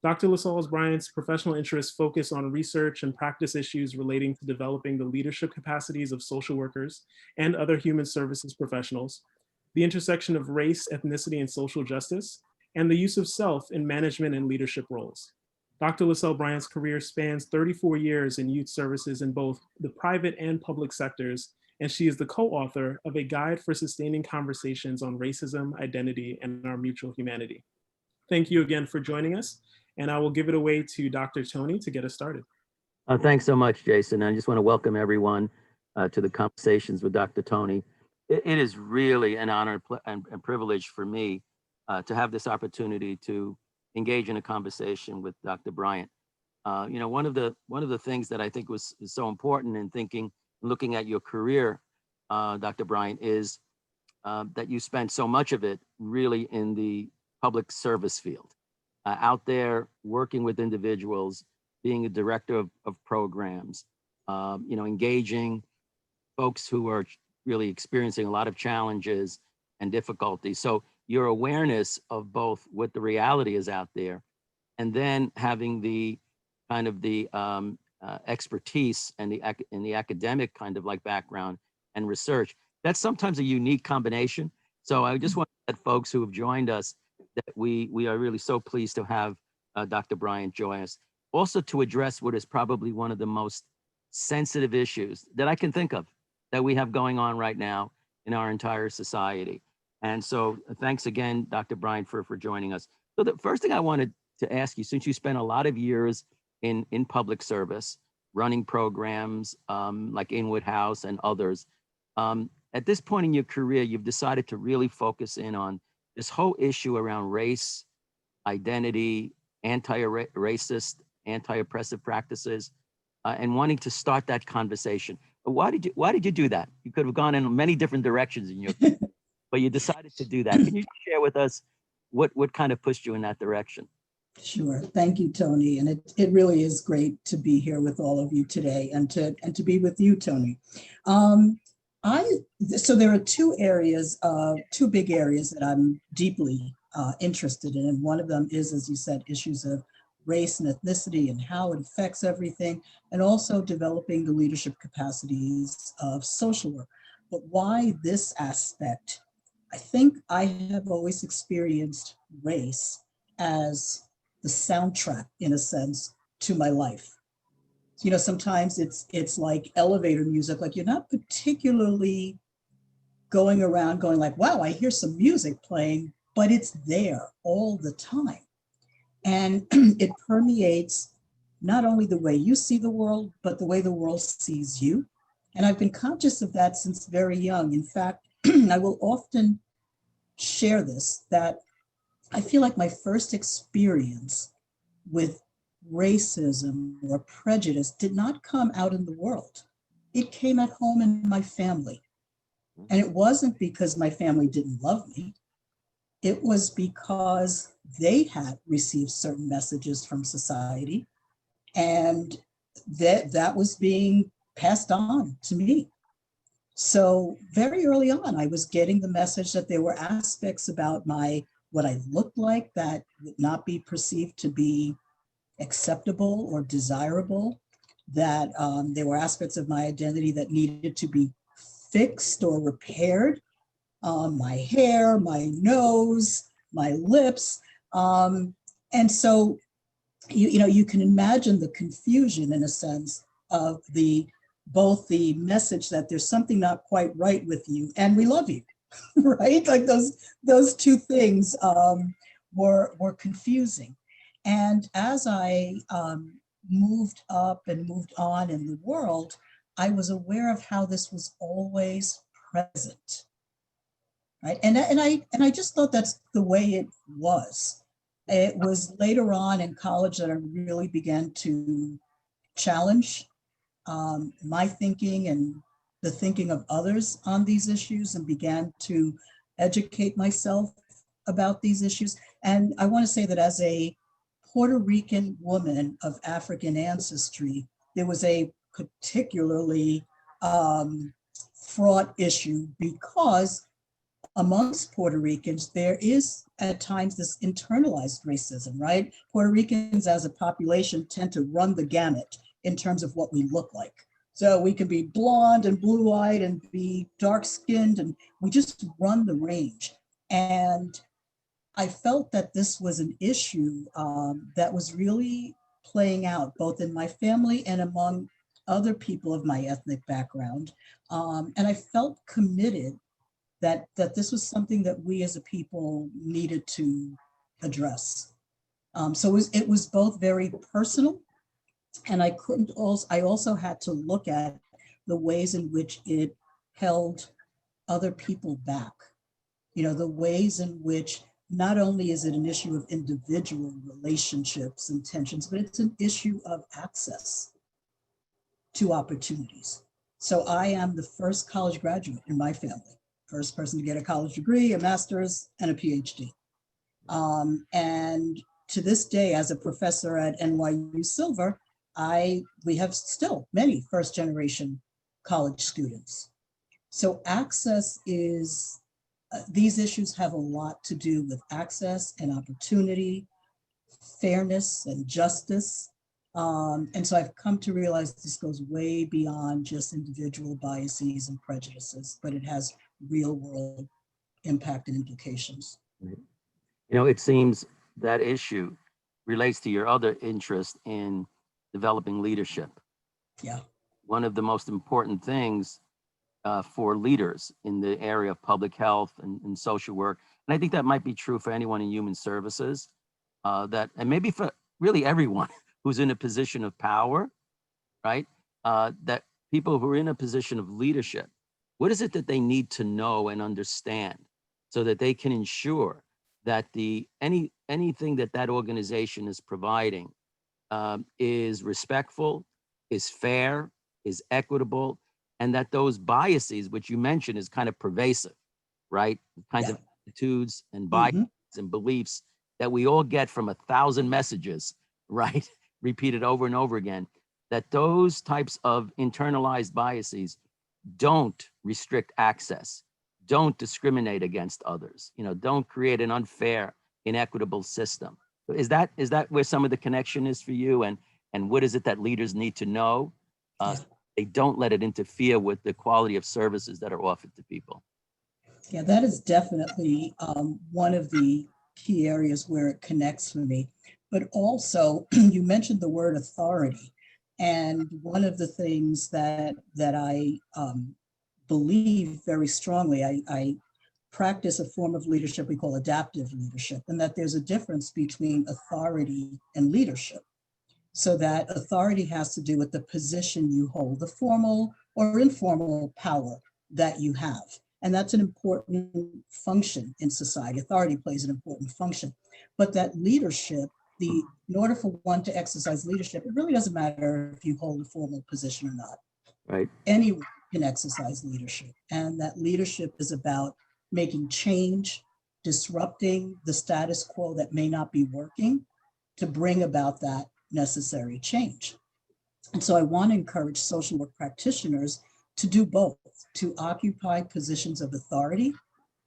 Dr. Lausell-Bryant's professional interests focus on research and practice issues relating to developing the leadership capacities of social workers and other human services professionals, the intersection of race, ethnicity, and social justice, and the use of self in management and leadership roles. Dr. Lausell-Bryant's career spans 34 years in youth services in both the private and public sectors, and she is the co-author of a guide for sustaining conversations on racism, identity, and our mutual humanity. Thank you again for joining us, and I will give it away to Dr. Tony to get us started. Thanks so much, Jason. I just want to welcome everyone to the Conversations with Dr. Tony. It is really an honor and privilege for me to have this opportunity to engage in a conversation with Dr. Bryant. One of the things that I think is so important in looking at your career, Dr. Bryant, is that you spent so much of it really in the public service field, out there working with individuals, being a director of programs, engaging folks who are really experiencing a lot of challenges and difficulties. So your awareness of both what the reality is out there, and then having the kind of the expertise and the academic kind of like background and research, that's sometimes a unique combination. So I just want to let folks who have joined us that we are really so pleased to have Dr. Bryant join us, also to address what is probably one of the most sensitive issues that I can think of that we have going on right now in our entire society. And so thanks again, Dr. Bryant, for joining us. So the first thing I wanted to ask you, since you spent a lot of years in public service, running programs like Inwood House and others, at this point in your career, you've decided to really focus in on this whole issue around race, identity, anti-racist, anti-oppressive practices, and wanting to start that conversation. Why did you do that? You could have gone in many different directions in your career, but you decided to do that. Can you share with us what kind of pushed you in that direction? Sure. Thank you, Tony. And it really is great to be here with all of you today and to be with you, Tony. So there are two big areas that I'm deeply interested in. And one of them is, as you said, issues of race and ethnicity and how it affects everything, and also developing the leadership capacities of social work. But why this aspect? I think I have always experienced race as the soundtrack, in a sense, to my life. Sometimes it's like elevator music, like you're not particularly going around going like, wow, I hear some music playing, but it's there all the time. And it permeates not only the way you see the world, but the way the world sees you. And I've been conscious of that since very young. In fact, I will often share this, that I feel like my first experience with racism or prejudice did not come out in the world. It came at home in my family. And it wasn't because my family didn't love me. It was because they had received certain messages from society, and that was being passed on to me. So very early on, I was getting the message that there were aspects about what I looked like that would not be perceived to be acceptable or desirable, that there were aspects of my identity that needed to be fixed or repaired. My hair, my nose, my lips. And so, you can imagine the confusion, in a sense, of both the message that there's something not quite right with you and we love you, right? Like those two things were confusing. And as I moved up and moved on in the world, I was aware of how this was always present. Right. And I just thought that's the way it was. It was later on in college that I really began to challenge my thinking and the thinking of others on these issues, and began to educate myself about these issues. And I want to say that as a Puerto Rican woman of African ancestry, there was a particularly fraught issue because amongst Puerto Ricans, there is at times this internalized racism, right? Puerto Ricans as a population tend to run the gamut in terms of what we look like. So we can be blonde and blue-eyed and be dark-skinned, and we just run the range. And I felt that this was an issue that was really playing out both in my family and among other people of my ethnic background. And I felt committed that this was something that we as a people needed to address. So it was both very personal, and I also had to look at the ways in which it held other people back. You know, the ways in which not only is it an issue of individual relationships and tensions, but it's an issue of access to opportunities. So I am the first college graduate in my family, first person to get a college degree, a master's, and a PhD. And to this day, as a professor at NYU Silver, we have still many first generation college students. So access is, these issues have a lot to do with access and opportunity, fairness and justice. And so I've come to realize this goes way beyond just individual biases and prejudices, but it has real world impact and implications. You know, it seems that issue relates to your other interest in developing leadership. Yeah. One of the most important things for leaders in the area of public health and social work, and I think that might be true for anyone in human services, and maybe for really everyone who's in a position of power, right? That people who are in a position of leadership, what is it that they need to know and understand so that they can ensure that anything that organization is providing is respectful, is fair, is equitable, and that those biases, which you mentioned, is kind of pervasive, right? Kinds of attitudes and biases and beliefs that we all get from 1,000 messages, right? Repeated over and over again, that those types of internalized biases don't restrict access, don't discriminate against others, don't create an unfair, inequitable system. Is that where some of the connection is for you? And what is it that leaders need to know? So they don't let it interfere with the quality of services that are offered to people. Yeah, that is definitely one of the key areas where it connects for me. But also, you mentioned the word authority. And one of the things that I believe very strongly, I practice a form of leadership we call adaptive leadership, and that there's a difference between authority and leadership. So that authority has to do with the position you hold, the formal or informal power that you have. And that's an important function in society. Authority plays an important function. But that leadership, in order for one to exercise leadership, it really doesn't matter if you hold a formal position or not. Right. Anyone can exercise leadership. And that leadership is about making change, disrupting the status quo that may not be working to bring about that necessary change. And so I want to encourage social work practitioners to do both, to occupy positions of authority,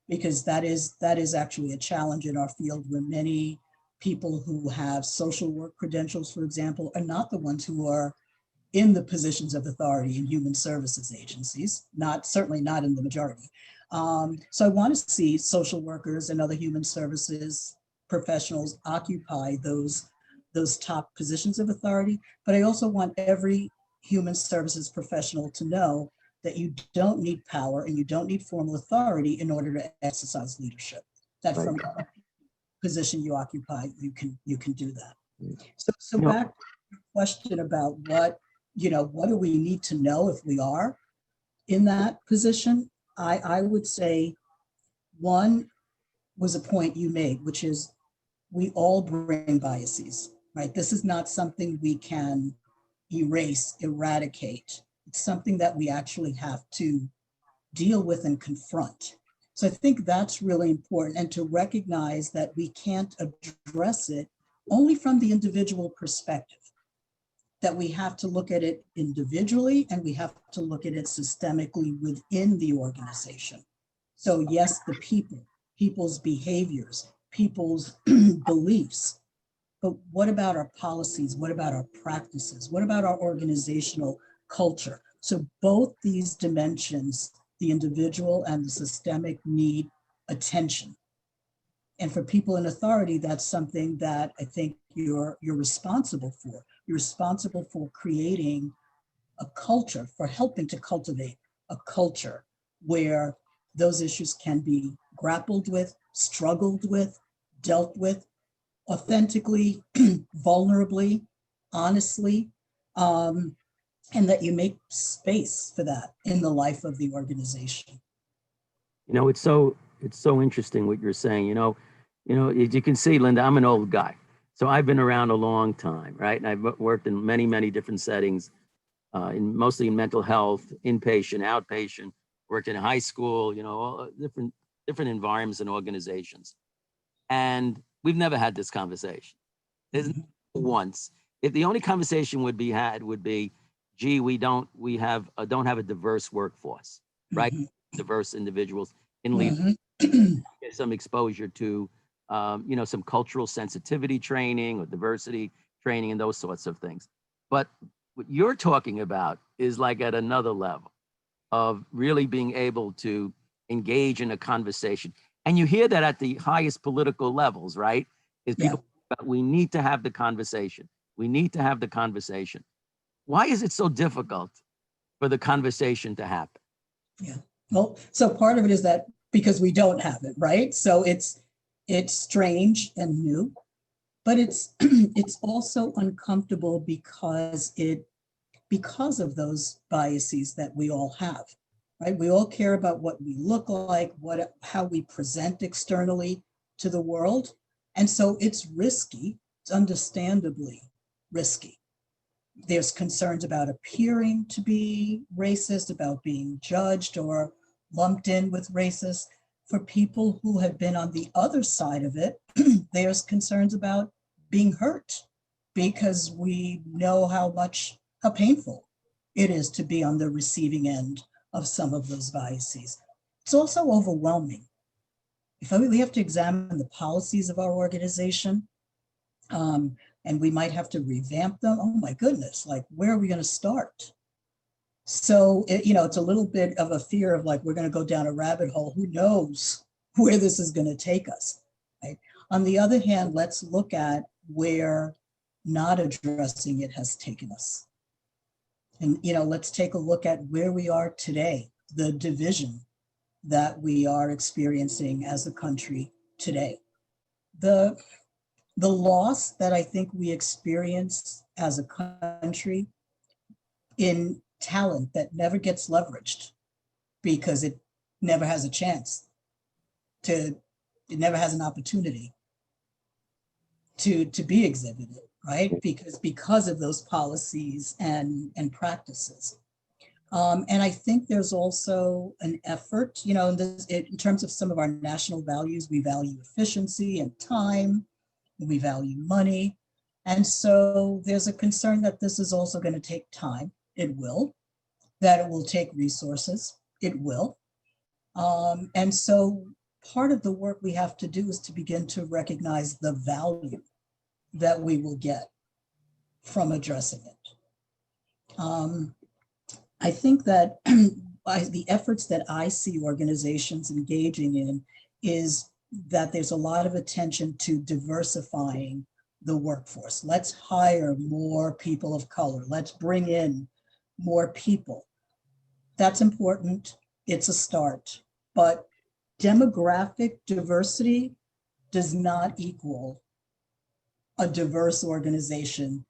because that is actually a challenge in our field, where many people who have social work credentials, for example, are not the ones who are in the positions of authority in human services agencies, certainly not in the majority. So I want to see social workers and other human services professionals occupy those top positions of authority, but I also want every human services professional to know that you don't need power and you don't need formal authority in order to exercise leadership. That from the position you occupy, you can do that. So back to your question about what do we need to know if we are in that position? I would say one was a point you made, which is we all bring biases, right? This is not something we can erase, eradicate. It's something that we actually have to deal with and confront. So I think that's really important, and to recognize that we can't address it only from the individual perspective, that we have to look at it individually and we have to look at it systemically within the organization. So yes, the people, people's behaviors, people's beliefs, but what about our policies? What about our practices? What about our organizational culture? So both these dimensions, the individual and the systemic, need attention. And for people in authority, that's something that I think you're responsible for. You're responsible for creating a culture, for helping to cultivate a culture where those issues can be grappled with, struggled with, dealt with authentically, vulnerably, honestly, and that you make space for that in the life of the organization. You know, it's so interesting what you're saying. As you can see, Linda, I'm an old guy, so I've been around a long time, right? And I've worked in many different settings, mostly in mental health, inpatient, outpatient. Worked in high school, all different environments and organizations, and we've never had this conversation. There's Mhm. once. If the only conversation would be had would be, gee, we don't have a diverse workforce, right? Mhm. Diverse individuals in leadership, Mhm. get some exposure to, some cultural sensitivity training or diversity training and those sorts of things. But what you're talking about is like at another level of really being able to engage in a conversation. And you hear that at the highest political levels, right? Is Yeah, people, we need to have the conversation. We need to have the conversation. Why is it so difficult for the conversation to happen? yeah. Well, so part of it is that because we don't have it, right? So it's strange and new, but it's it's also uncomfortable because of those biases that we all have, right? We all care about what we look like, how we present externally to the world. And so it's risky, it's understandably risky. There's concerns about appearing to be racist, about being judged or lumped in with racist. For people who have been on the other side of it, there's concerns about being hurt because we know how painful it is to be on the receiving end of some of those biases. It's also overwhelming. If we have to examine the policies of our organization, um, and we might have to revamp them. Oh my goodness, like where are we going to start? So, it's a little bit of a fear of like, we're going to go down a rabbit hole. Who knows where this is going to take us, right? On the other hand, let's look at where not addressing it has taken us. And, let's take a look at where we are today, the division that we are experiencing as a country today. The the loss that I think we experience as a country in talent that never gets leveraged because it never has a chance to, it never has an opportunity to be exhibited, right? Because of those policies and practices. And I think there's also an effort, in terms of some of our national values, we value efficiency and time, we value money. And so there's a concern that this is also going to take time. It will, that it will take resources. It will. And so part of the work we have to do is to begin to recognize the value that we will get from addressing it. I think that the efforts that I see organizations engaging in is that there's a lot of attention to diversifying the workforce. Let's hire more people of color. Let's bring in more people. That's important. It's a start. But demographic diversity does not equal a diverse organization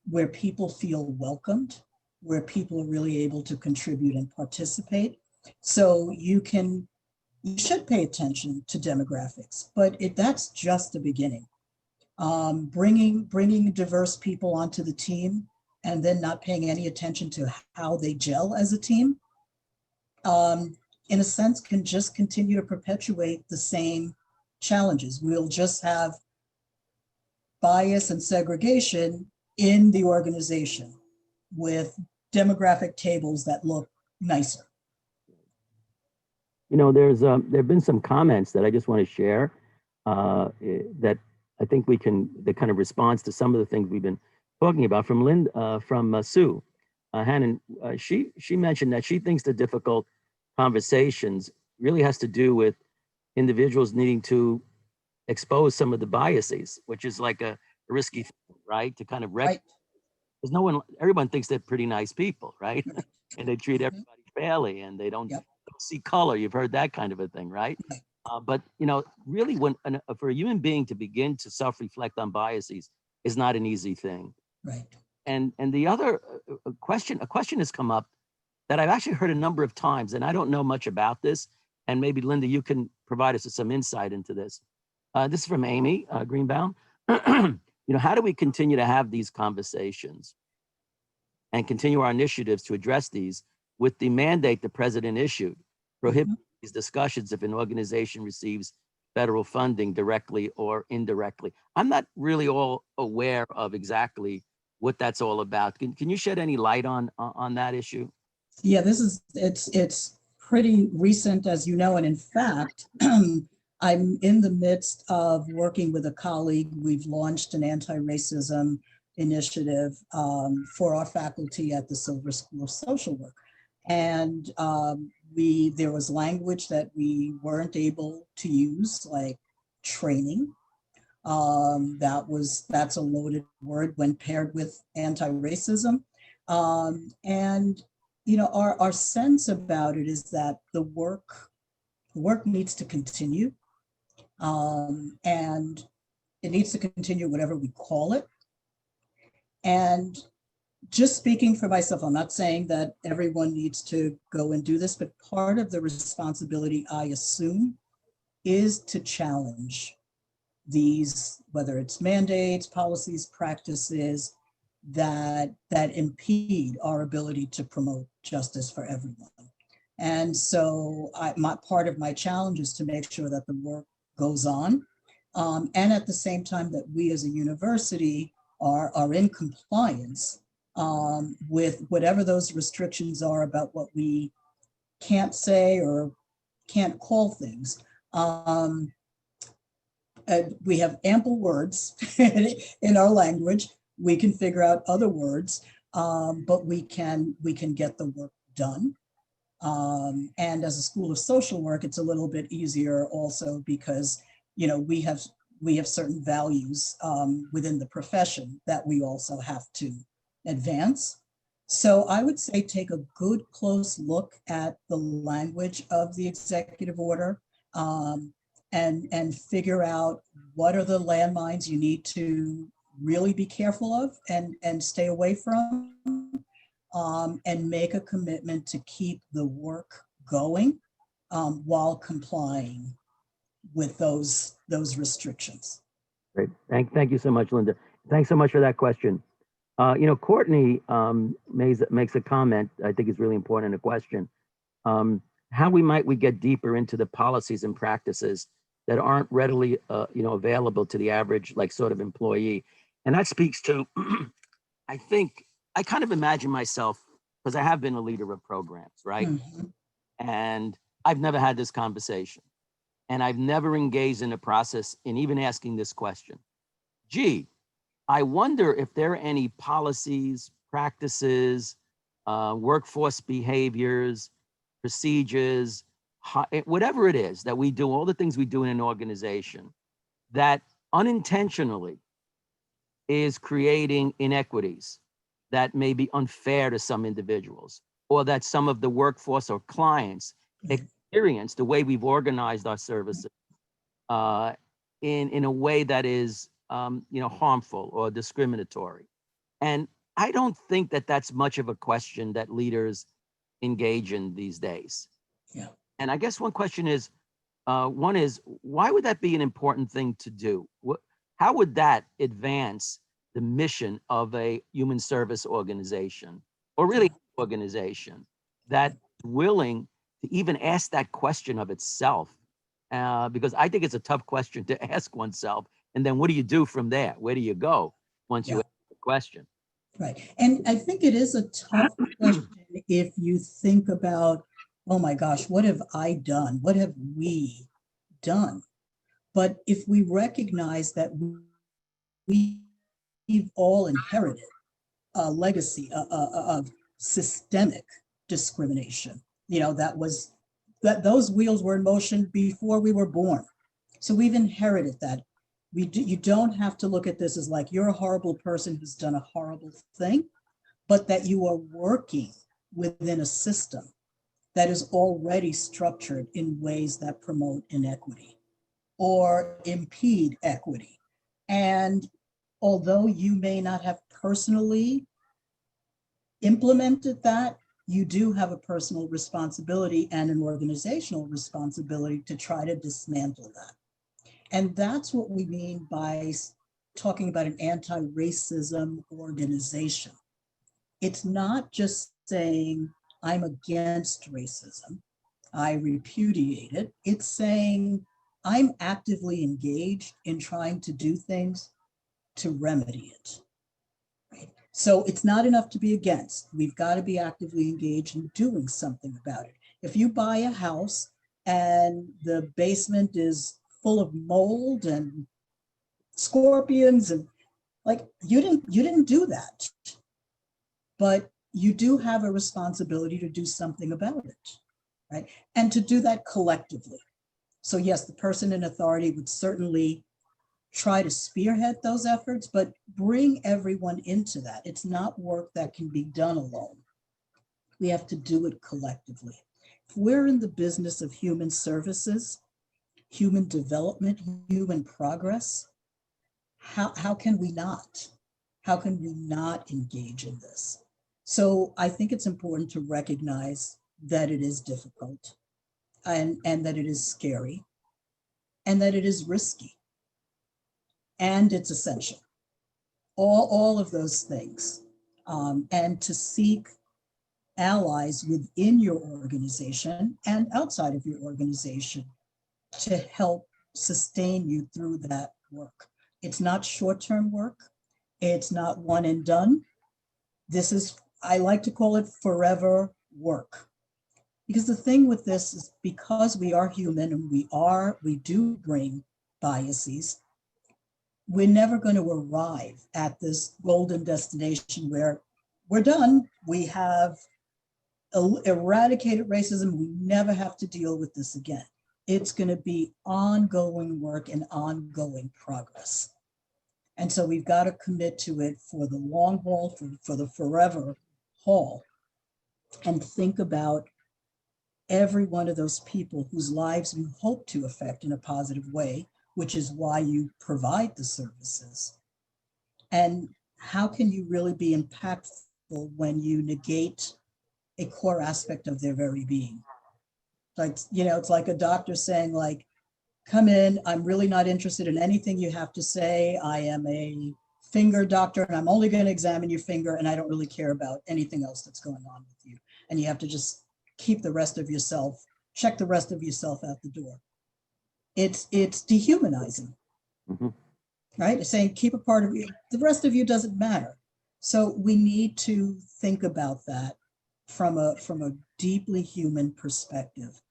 where people feel welcomed, where people are really able to contribute and participate. So you should pay attention to demographics, but that's just the beginning. Bringing diverse people onto the team and then not paying any attention to how they gel as a team, in a sense, can just continue to perpetuate the same challenges. We'll just have bias and segregation in the organization with demographic tables that look nicer. You know, there have been some comments that I just want to share that I think that kind of responds to some of the things we've been talking about from Sue Hannon. She mentioned that she thinks the difficult conversations really has to do with individuals needing to expose some of the biases, which is like a risky thing, right? To kind of Right. because everyone thinks they're pretty nice people, right? Right. And they treat Mhm. everybody fairly and they don't Yep. see color. You've heard that kind of a thing, right? Right. But really, for a human being to begin to self-reflect on biases is not an easy thing. Right. And the other a question has come up that I've actually heard a number of times, and I don't know much about this. And maybe Linda, you can provide us with some insight into this. This is from Amy Greenbaum. How do we continue to have these conversations and continue our initiatives to address these with the mandate the president issued, prohibiting these discussions if an organization receives federal funding directly or indirectly? I'm not really all aware of exactly what that's all about. Can you shed any light on that issue? Yeah, it's pretty recent, as you know, and in fact, I'm in the midst of working with a colleague. We've launched an anti-racism initiative for our faculty at the Silver School of Social Work. And there was language that we weren't able to use, like training. That's a loaded word when paired with anti-racism. And our sense about it is that the work needs to continue, and it needs to continue whatever we call it. And just speaking for myself, I'm not saying that everyone needs to go and do this, but part of the responsibility, I assume, is to challenge these, whether it's mandates, policies, practices that impede our ability to promote justice for everyone. And so part of my challenge is to make sure that the work goes on. And at the same time that we as a university are in compliance with whatever those restrictions are about what we can't say or can't call things. We have ample words in our language. We can figure out other words, but we can get the work done. And as a school of social work, it's a little bit easier also because we have certain values within the profession that we also have to advance. So I would say take a good close look at the language of the executive order. And figure out what are the landmines you need to really be careful of and stay away from, and make a commitment to keep the work going while complying with those restrictions. Great. Thank you so much, Linda. Thanks so much for that question. Courtney makes a comment I think is really important, a question. How we get deeper into the policies and practices that aren't readily available to the average sort of employee. And that speaks to I think I kind of imagine myself, because I have been a leader of programs, right? Mm-hmm. And I've never had this conversation, and I've never engaged in a process in even asking this question. Gee, I wonder if there are any policies, practices, workforce behaviors, procedures, whatever it is that we do, all the things we do in an organization that unintentionally is creating inequities that may be unfair to some individuals, or that some of the workforce or clients experience the way we've organized our services in a way that is harmful or discriminatory. And I don't think that that's much of a question that leaders engage in these days. Yeah. And I guess one question is, why would that be an important thing to do? How would that advance the mission of a human service organization, or really an organization that is willing to even ask that question of itself? Because I think it's a tough question to ask oneself. And then what do you do from there? Where do you go once you ask the question? Right. And I think it is a tough question if you think about oh my gosh, what have I done? What have we done? But if we recognize that we've all inherited a legacy of systemic discrimination, that those wheels were in motion before we were born. So we've inherited that. You don't have to look at this as like you're a horrible person who's done a horrible thing, but that you are working within a system that is already structured in ways that promote inequity or impede equity. And although you may not have personally implemented that, you do have a personal responsibility and an organizational responsibility to try to dismantle that. And that's what we mean by talking about an anti-racism organization. It's not just saying, I'm against racism, I repudiate it. It's saying, I'm actively engaged in trying to do things to remedy it. Right? So it's not enough to be against. We've got to be actively engaged in doing something about it. If you buy a house and the basement is full of mold and scorpions and like you didn't do that, but you do have a responsibility to do something about it, right? And to do that collectively. So yes, the person in authority would certainly try to spearhead those efforts, but bring everyone into that. It's not work that can be done alone. We have to do it collectively. If we're in the business of human services, human development, human progress, how can we not? How can we not engage in this? So I think it's important to recognize that it is difficult and that it is scary and that it is risky and it's essential. All of those things. And to seek allies within your organization and outside of your organization to help sustain you through that work. It's not short-term work. It's not one and done. This is, I like to call it forever work. Because the thing with this is because we are human and we do bring biases, we're never going to arrive at this golden destination where we're done. We have eradicated racism. We never have to deal with this again. It's going to be ongoing work and ongoing progress. And so we've got to commit to it for the long haul, for the forever haul, and think about every one of those people whose lives you hope to affect in a positive way, which is why you provide the services. And how can you really be impactful when you negate a core aspect of their very being? Like, it's like a doctor saying, like, come in, I'm really not interested in anything you have to say. I am a finger doctor and I'm only going to examine your finger and I don't really care about anything else that's going on with you. And you have to just keep the rest of yourself, check the rest of yourself out the door. It's dehumanizing, right? It's saying keep a part of you, the rest of you doesn't matter. So we need to think about that from a deeply human perspective,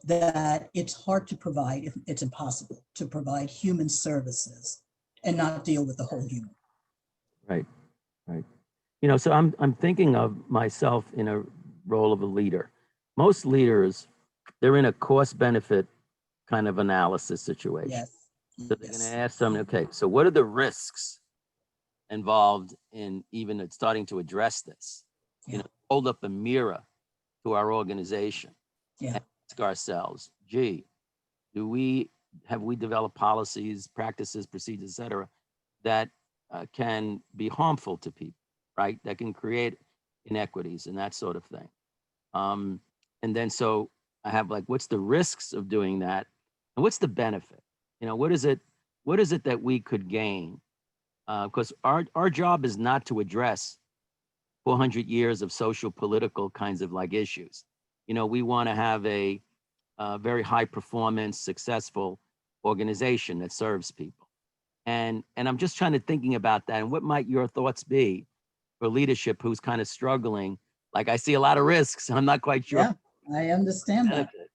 that it's hard to provide, if it's impossible to provide human services and not deal with the whole human. Right, right. So I'm thinking of myself in a role of a leader. Most leaders, they're in a cost benefit kind of analysis situation. Yes. So they're going to ask them, okay, so what are the risks involved in even starting to address this? Yeah. Hold up a mirror to our organization. Yeah. And ask ourselves, gee, have we developed policies, practices, procedures, et cetera, that can be harmful to people, right? That can create inequities and that sort of thing. And then so I have like, what's the risks of doing that? And what's the benefit? What is it that we could gain? Because our job is not to address 400 years of social political kinds of like issues. We want to have a very high performance, successful organization that serves people. And I'm just thinking about that. And what might your thoughts be for leadership who's kind of struggling? Like I see a lot of risks. I'm not quite sure I understand that. benefit.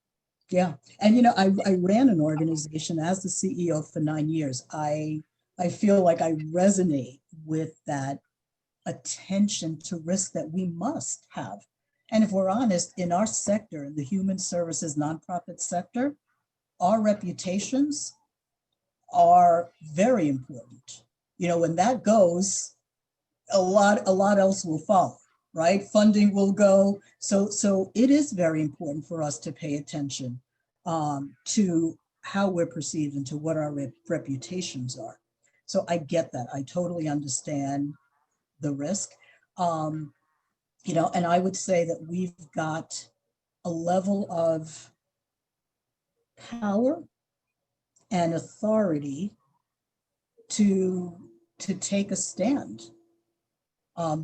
Yeah. And I ran an organization as the CEO for 9 years. I feel like I resonate with that attention to risk that we must have. And if we're honest, in our sector, in the human services nonprofit sector, our reputations are very important. When that goes, a lot else will follow, right? Funding will go. So it is very important for us to pay attention to how we're perceived and to what our reputations are. So I get that. I totally understand the risk. And I would say that we've got a level of power and authority to take a stand.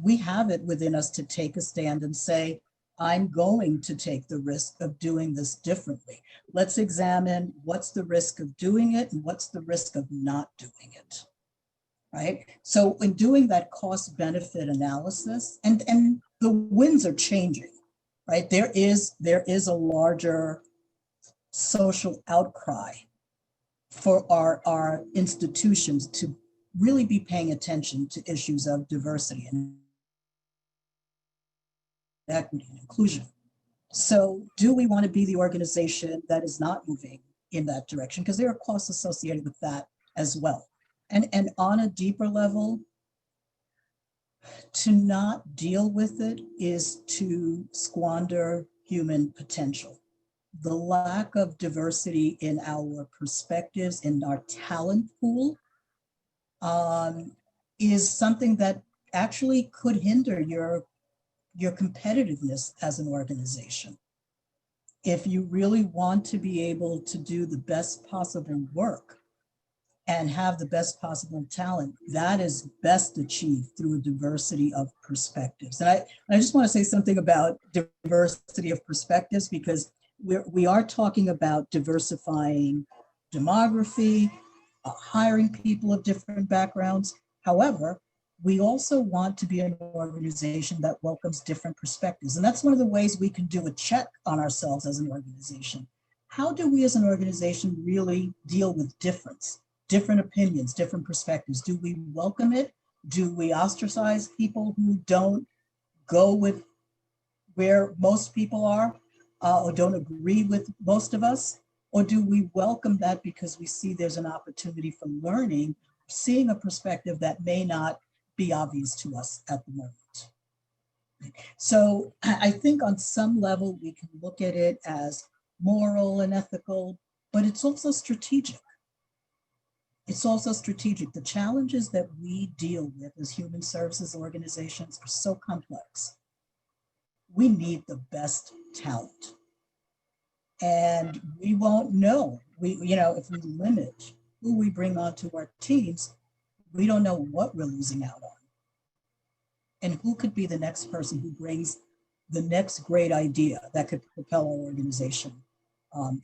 We have it within us to take a stand and say, I'm going to take the risk of doing this differently. Let's examine what's the risk of doing it and what's the risk of not doing it, right? So in doing that cost benefit analysis, and the winds are changing, right? There is a larger social outcry for our institutions to really be paying attention to issues of diversity and equity and inclusion. So do we want to be the organization that is not moving in that direction? Because there are costs associated with that as well. And on a deeper level, to not deal with it is to squander human potential. The lack of diversity in our perspectives, in our talent pool, is something that actually could hinder your competitiveness as an organization. If you really want to be able to do the best possible work and have the best possible talent, that is best achieved through a diversity of perspectives. And I just want to say something about diversity of perspectives, because we are talking about diversifying demography, hiring people of different backgrounds. However, we also want to be an organization that welcomes different perspectives. And that's one of the ways we can do a check on ourselves as an organization. How do we as an organization really deal with different opinions, different perspectives? Do we welcome it? Do we ostracize people who don't go with where most people are or don't agree with most of us? Or do we welcome that because we see there's an opportunity for learning, seeing a perspective that may not be obvious to us at the moment? So I think on some level we can look at it as moral and ethical, but it's also strategic. It's also strategic. The challenges that we deal with as human services organizations are so complex. We need the best talent. And we won't know, if we limit who we bring onto our teams, we don't know what we're losing out on. And who could be the next person who brings the next great idea that could propel our organization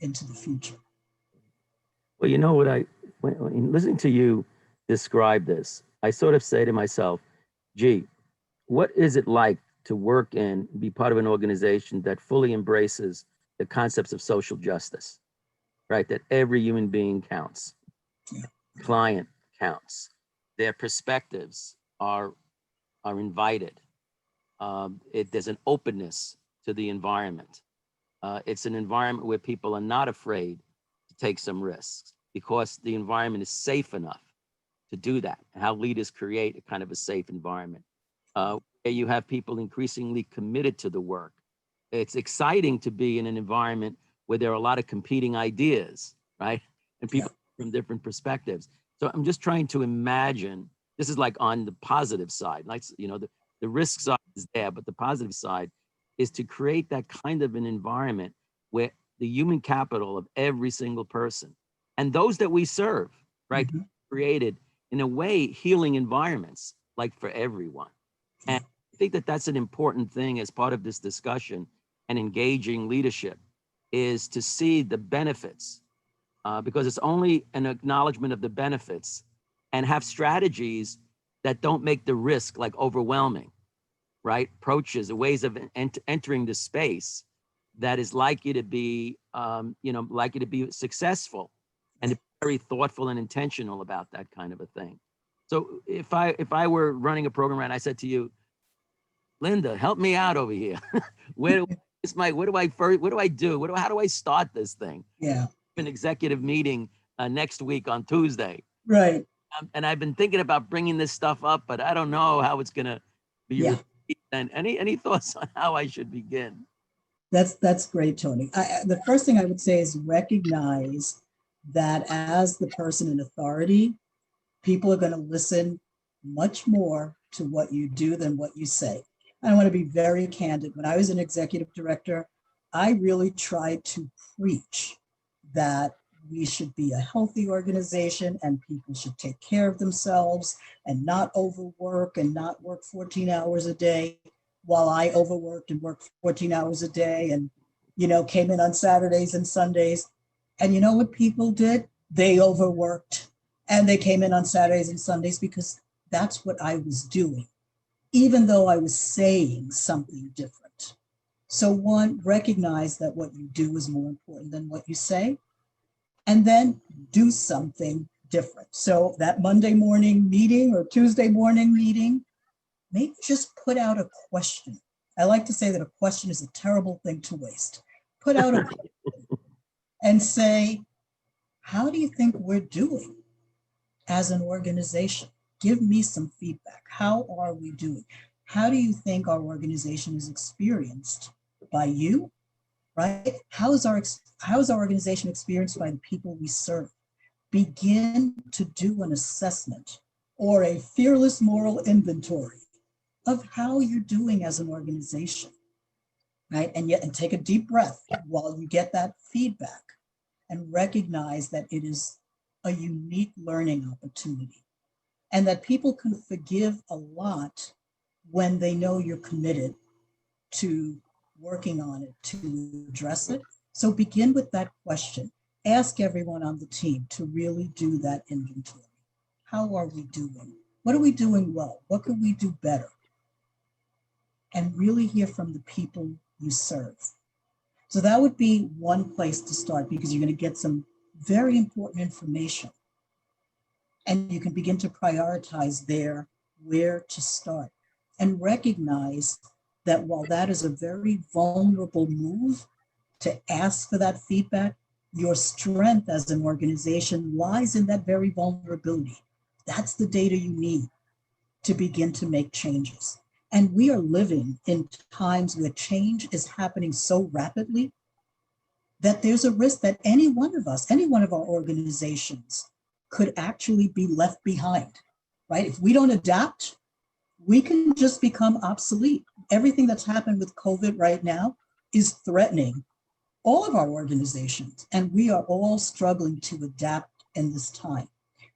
into the future. Well, you know what, when listening to you describe this, I sort of say to myself, gee, what is it like to work in, be part of an organization that fully embraces the concepts of social justice, right? That every human being counts, Yeah. client counts, their perspectives are invited. There's an openness to the environment. It's an environment where people are not afraid to take some risks because the environment is safe enough to do that. And how leaders create a kind of a safe environment. Where you have people increasingly committed to the work. It's exciting to be in an environment where there are a lot of competing ideas, right? And people from different perspectives. So I'm just trying to imagine, this is like on the positive side, like, the risk side is there, but the positive side is to create that kind of an environment where the human capital of every single person and those that we serve, right, created in a way healing environments, like for everyone. And I think that that's an important thing as part of this discussion and engaging leadership, is to see the benefits, because it's only an acknowledgement of the benefits, and have strategies that don't make the risk like overwhelming, right? Approaches, ways of entering the space that is likely to be, likely to be successful, and to be very thoughtful and intentional about that kind of a thing. So if I were running a program and I said to you, Linda, help me out over here. What do I do? How do I start this thing? Yeah. An executive meeting next week on Tuesday. Right. And I've been thinking about bringing this stuff up, but I don't know how it's going to be Yeah. received. And any thoughts on how I should begin? That's great, Tony. The first thing I would say is recognize that as the person in authority, people are going to listen much more to what you do than what you say. I want to be very candid. When I was an executive director, I really tried to preach that we should be a healthy organization and people should take care of themselves and not overwork and not work 14 hours a day, while I overworked and worked 14 hours a day and, came in on Saturdays and Sundays. And you know what people did? They overworked and they came in on Saturdays and Sundays because that's what I was doing, even though I was saying something different. So one, recognize that what you do is more important than what you say, and then do something different. So that Monday morning meeting or Tuesday morning meeting, maybe just put out a question. I like to say that a question is a terrible thing to waste. Put out a question and say, how do you think we're doing as an organization? Give me some feedback. How are we doing? How do you think our organization is experienced by you, right? How is our organization experienced by the people we serve? Begin to do an assessment or a fearless moral inventory of how you're doing as an organization, right? And take a deep breath while you get that feedback and recognize that it is a unique learning opportunity and that people can forgive a lot when they know you're committed to working on it, to address it. So begin with that question. Ask everyone on the team to really do that inventory. How are we doing? What are we doing well? What could we do better? And really hear from the people you serve. So that would be one place to start because you're going to get some very important information. And you can begin to prioritize there where to start and recognize that while that is a very vulnerable move to ask for that feedback, your strength as an organization lies in that very vulnerability. That's the data you need to begin to make changes. And we are living in times where change is happening so rapidly that there's a risk that any one of us, any one of our organizations could actually be left behind, right? If we don't adapt, we can just become obsolete. Everything that's happened with COVID right now is threatening all of our organizations, and we are all struggling to adapt in this time.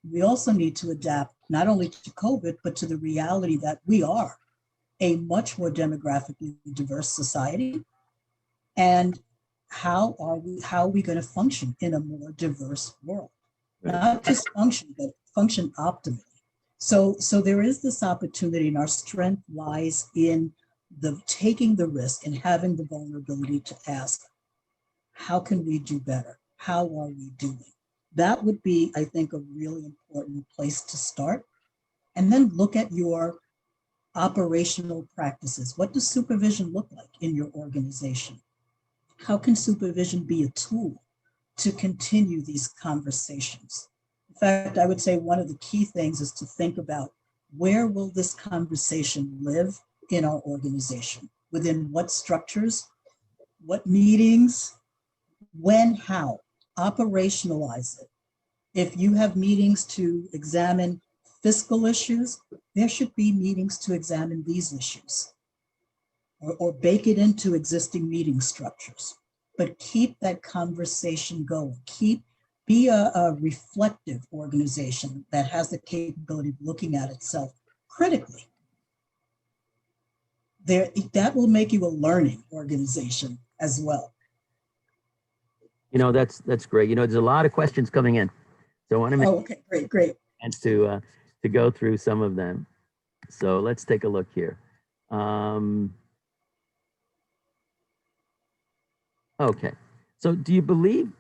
We also need to adapt not only to COVID, but to the reality that we are a much more demographically diverse society. And how are we going to function in a more diverse world? Not just function, but function optimally. So there is this opportunity, and our strength lies in the taking the risk and having the vulnerability to ask, how can we do better? How are we doing? That would be, I think, a really important place to start. And then look at your operational practices. What does supervision look like in your organization? How can supervision be a tool to continue these conversations? In fact, I would say one of the key things is to think about where will this conversation live in our organization? Within what structures, what meetings, when, how? Operationalize it. If you have meetings to examine fiscal issues, there should be meetings to examine these issues or bake it into existing meeting structures. But keep that conversation going. Be a reflective organization that has the capability of looking at itself critically. That will make you a learning organization as well. That's great. There's a lot of questions coming in, so I want to make okay, great. chance to go through some of them. So let's take a look here. Okay. So do you believe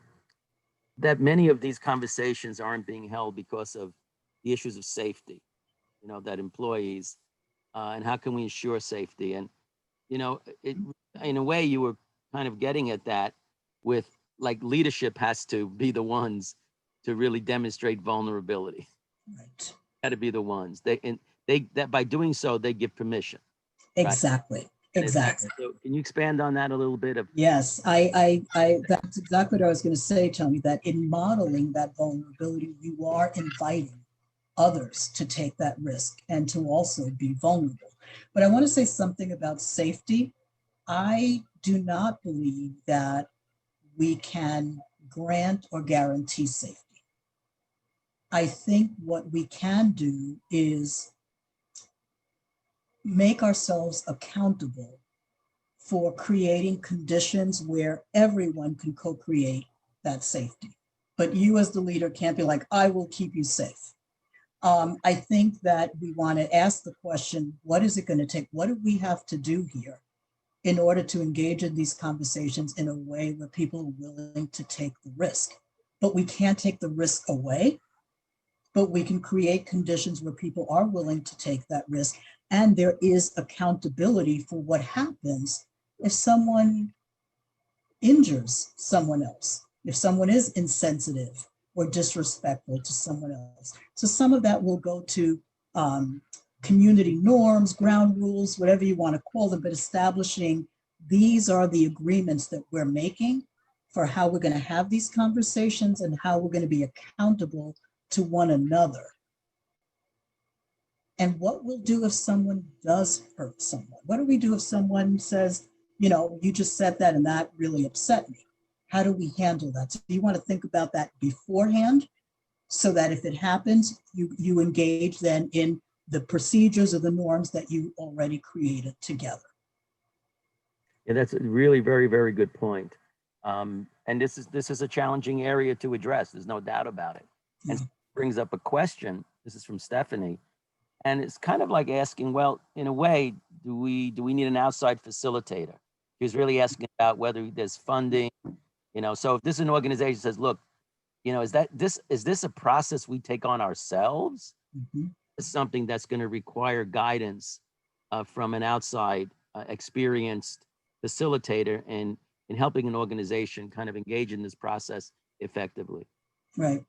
that many of these conversations aren't being held because of the issues of safety, that employees, and how can we ensure safety? And, in a way, you were kind of getting at that with like leadership has to be the ones to really demonstrate vulnerability. Right. Got to be the ones that by doing so, they give permission. Exactly. Right? Exactly. So can you expand on that a little bit? Yes, that's exactly what I was going to say, Tony, that in modeling that vulnerability, you are inviting others to take that risk and to also be vulnerable. But I want to say something about safety. I do not believe that we can grant or guarantee safety. I think what we can do is make ourselves accountable for creating conditions where everyone can co-create that safety. But you as the leader can't be like, I will keep you safe. I think that we want to ask the question, what is it going to take? What do we have to do here in order to engage in these conversations in a way where people are willing to take the risk? But we can't take the risk away, but we can create conditions where people are willing to take that risk. And there is accountability for what happens if someone injures someone else, if someone is insensitive or disrespectful to someone else. So some of that will go to community norms, ground rules, whatever you want to call them, but establishing these are the agreements that we're making for how we're going to have these conversations and how we're going to be accountable to one another. And what we'll do if someone does hurt someone? What do we do if someone says, you just said that and that really upset me? How do we handle that? So you want to think about that beforehand so that if it happens, you engage then in the procedures or the norms that you already created together. Yeah, that's a really very, very good point. And this is a challenging area to address. There's no doubt about it. And brings up a question. This is from Stephanie. And it's kind of like asking, well, in a way, do we need an outside facilitator? She's really asking about whether there's funding, So if this is an organization that says, look, is this a process we take on ourselves? Mm-hmm. It's something that's going to require guidance from an outside experienced facilitator in helping an organization kind of engage in this process effectively. Right.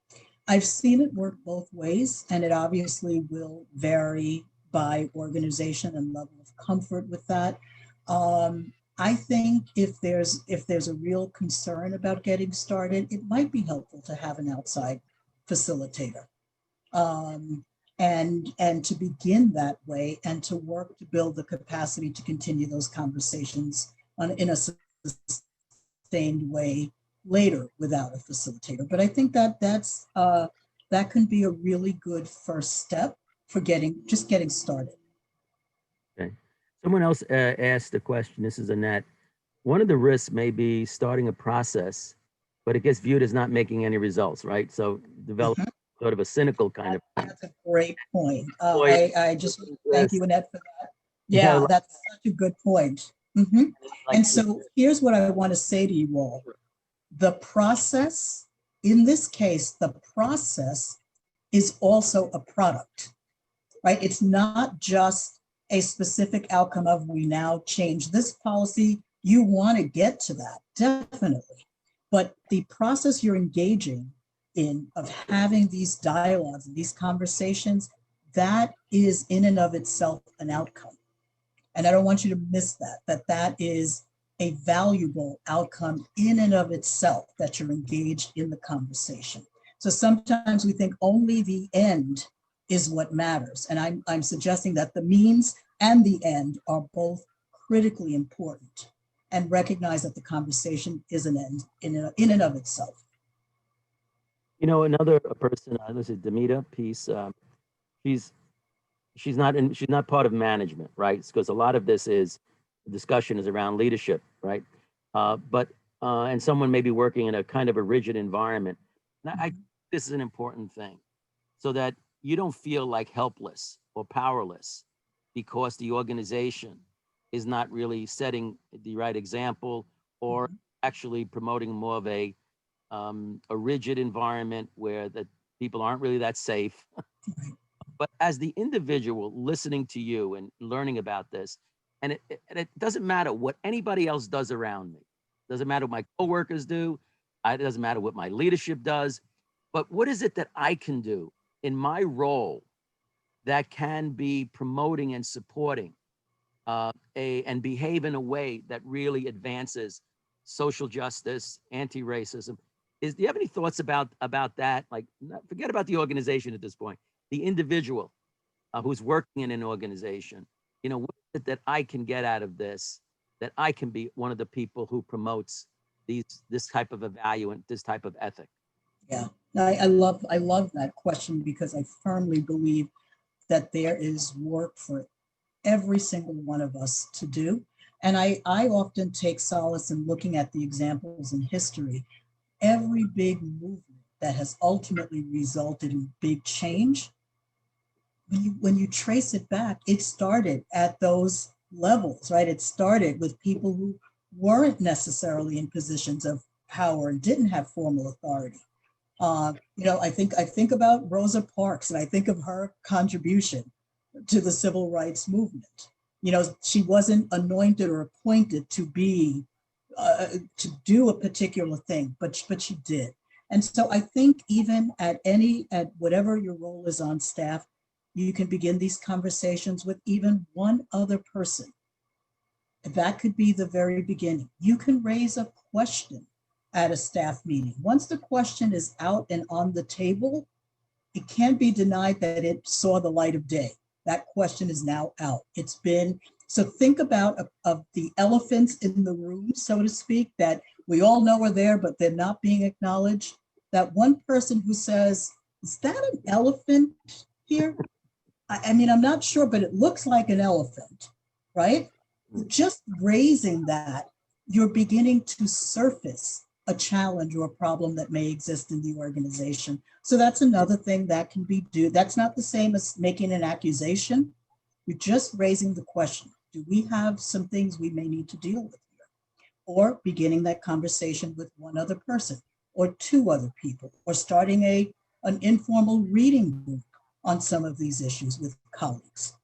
I've seen it work both ways, and it obviously will vary by organization and level of comfort with that. I think if there's a real concern about getting started, it might be helpful to have an outside facilitator, and to begin that way and to work to build the capacity to continue those conversations in a sustained way later without a facilitator. But I think that that can be a really good first step for getting started. Okay. Someone else asked the question. This is Annette. One of the risks may be starting a process, but it gets viewed as not making any results, right? So develop sort of a cynical kind of. That's a great point. I just thank you, Annette, for that. Yeah, that's such a good point. Mm-hmm. And so here's what I want to say to you all. The process, in this case, the process is also a product, right? It's not just a specific outcome of we now change this policy. You want to get to that, definitely. But the process you're engaging in of having these dialogues and these conversations, that is in and of itself an outcome. And I don't want you to miss that is a valuable outcome in and of itself that you're engaged in the conversation. So sometimes we think only the end is what matters. And I'm suggesting that the means and the end are both critically important, and recognize that the conversation is an end in and of itself. Another person, this is Demita Peace. She's not part of management, right? Because a lot of this discussion is around leadership, right? And someone may be working in a kind of a rigid environment. And this is an important thing, so that you don't feel like helpless or powerless because the organization is not really setting the right example or actually promoting more of a rigid environment where the people aren't really that safe. But as the individual listening to you and learning about this, and it doesn't matter what anybody else does around me. It doesn't matter what my coworkers do. It doesn't matter what my leadership does. But what is it that I can do in my role that can be promoting and supporting and behave in a way that really advances social justice, anti-racism? Do you have any thoughts about that? Like, forget about the organization at this point. The individual who's working in an organization, what is it that I can get out of this, that I can be one of the people who promotes this type of a value and this type of ethic? Yeah, I love that question, because I firmly believe that there is work for every single one of us to do. And I often take solace in looking at the examples in history. Every big movement that has ultimately resulted in big change, when you trace it back, it started at those levels, right? It started with people who weren't necessarily in positions of power and didn't have formal authority. I think about Rosa Parks, and I think of her contribution to the civil rights movement. She wasn't anointed or appointed to be to do a particular thing, but she did. And so I think even at whatever your role is on staff, you can begin these conversations with even one other person. That could be the very beginning. You can raise a question at a staff meeting. Once the question is out and on the table, it can't be denied that it saw the light of day. That question is now out. So think about of the elephants in the room, so to speak, that we all know are there, but they're not being acknowledged. That one person who says, "Is that an elephant here? I mean, I'm not sure, but it looks like an elephant," right? Just raising that, you're beginning to surface a challenge or a problem that may exist in the organization. So that's another thing that can be done. That's not the same as making an accusation. You're just raising the question. Do we have some things we may need to deal with here? Or beginning that conversation with one other person or two other people, or starting an informal reading group on some of these issues with colleagues.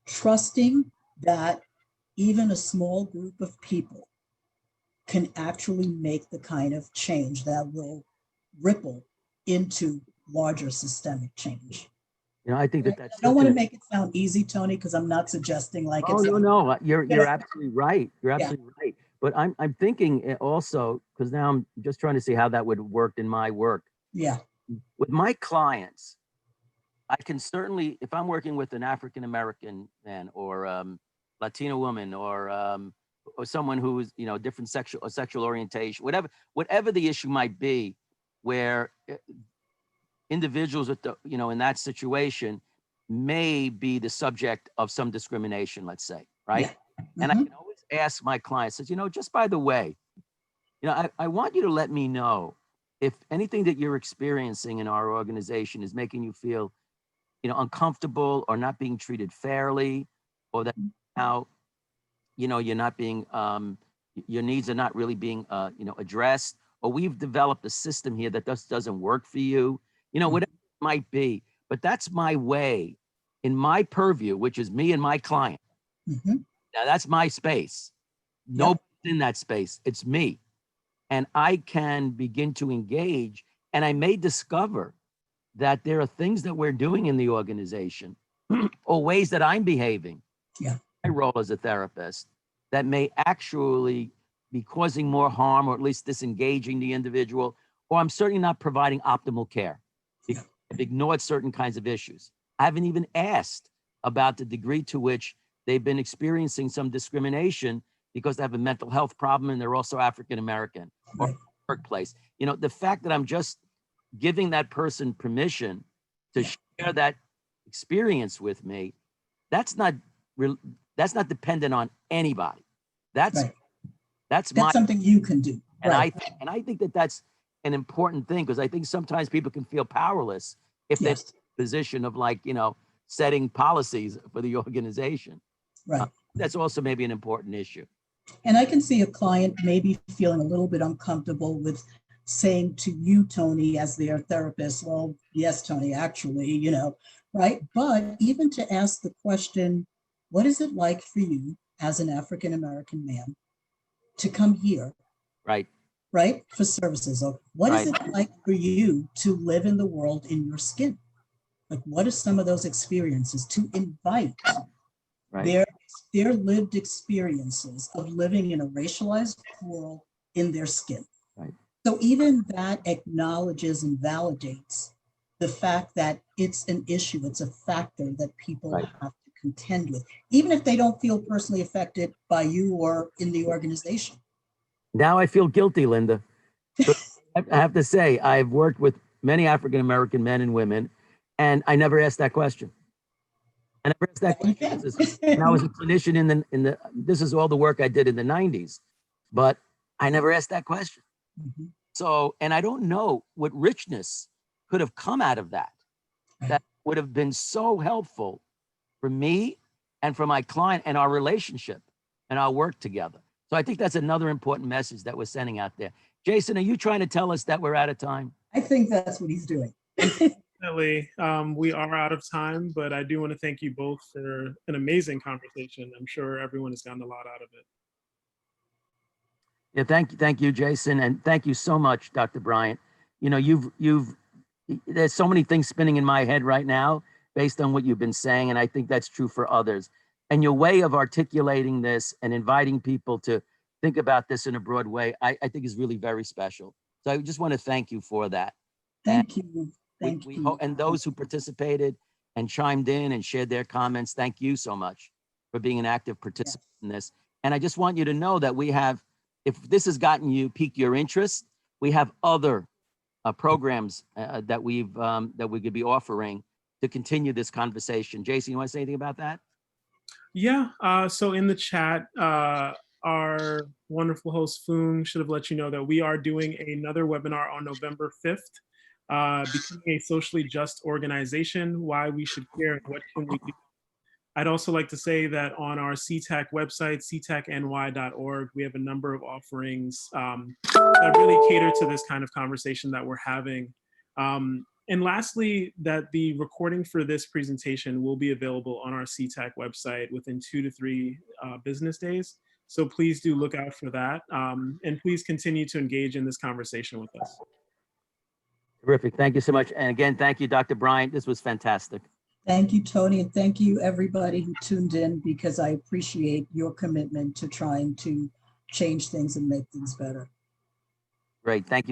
Trusting that even a small group of people can actually make the kind of change that will ripple into larger systemic change. I think I don't want to make it sound easy, Tony, because I'm not suggesting like it's. Oh, no, you're absolutely right. You're absolutely right. But I'm thinking also, because now I'm just trying to see how that would work in my work. Yeah. With my clients, I can certainly, if I'm working with an African American man or Latino woman or someone who's different sexual orientation, whatever the issue might be, where individuals at in that situation may be the subject of some discrimination, let's say, right? Yeah. Mm-hmm. And I can always ask my clients, says, just by the way, I want you to let me know if anything that you're experiencing in our organization is making you feel, uncomfortable or not being treated fairly, or that now, you're not being, your needs are not really being, addressed, or we've developed a system here that doesn't work for you, whatever it might be. But that's my way, in my purview, which is me and my client. Mm-hmm. Now that's my space. Nobody's in that space. It's me. And I can begin to engage, and I may discover that there are things that we're doing in the organization or ways that I'm behaving, my role as a therapist, that may actually be causing more harm, or at least disengaging the individual, or I'm certainly not providing optimal care. I've ignored certain kinds of issues. I haven't even asked about the degree to which they've been experiencing some discrimination because they have a mental health problem and they're also African American, or workplace. The fact that I'm just giving that person permission to share that experience with me, that's not dependent on anybody. That's something you can do. And I think that that's an important thing, because I think sometimes people can feel powerless if they're in a position of setting policies for the organization. Right. That's also maybe an important issue. And I can see a client maybe feeling a little bit uncomfortable with saying to you, Tony, as their therapist, well, yes, Tony, actually, right? But even to ask the question, what is it like for you as an African-American man to come here, Right. right, for services? Or what is Right. it like for you to live in the world in your skin? Like, what are some of those experiences to invite Right. their lived experiences of living in a racialized world in their skin? Right. So even that acknowledges and validates the fact that it's an issue, it's a factor that people Right. have to contend with, even if they don't feel personally affected by you or in the organization. Now I feel guilty, Linda. I have to say, I've worked with many African-American men and women, and I never asked that question. I never asked that You question. can. And I was a clinician this is all the work I did in the 90s, but I never asked that question. Mhm. So, and I don't know what richness could have come out of that. That would have been so helpful for me and for my client and our relationship and our work together. So I think that's another important message that we're sending out there. Jason, are you trying to tell us that we're out of time? I think that's what he's doing. Definitely, we are out of time, but I do want to thank you both for an amazing conversation. I'm sure everyone has gotten a lot out of it. Yeah, thank you, Jason, and thank you so much, Dr. Bryant. You know, there's so many things spinning in my head right now based on what you've been saying, and I think that's true for others. And your way of articulating this and inviting people to think about this in a broad way, I think is really very special. So I just want to thank you for that. Thank you. Thank you. And those who participated and chimed in and shared their comments, thank you so much for being an active participant in this. And I just want you to know that we have, if this has piqued your interest, we have other programs that we could be offering to continue this conversation. Jason, you want to say anything about that? Yeah, so in the chat, our wonderful host Foong should have let you know that we are doing another webinar on November 5th, Becoming a Socially Just Organization, Why We Should Care and What Can We Do. I'd also like to say that on our CTAC website, ctacny.org, we have a number of offerings that really cater to this kind of conversation that we're having. And lastly, that the recording for this presentation will be available on our CTAC website within 2 to 3 business days. So please do look out for that. And please continue to engage in this conversation with us. Terrific. Thank you so much. And again, thank you, Dr. Bryant. This was fantastic. Thank you, Tony, and thank you, everybody who tuned in, because I appreciate your commitment to trying to change things and make things better. Great. Thank you.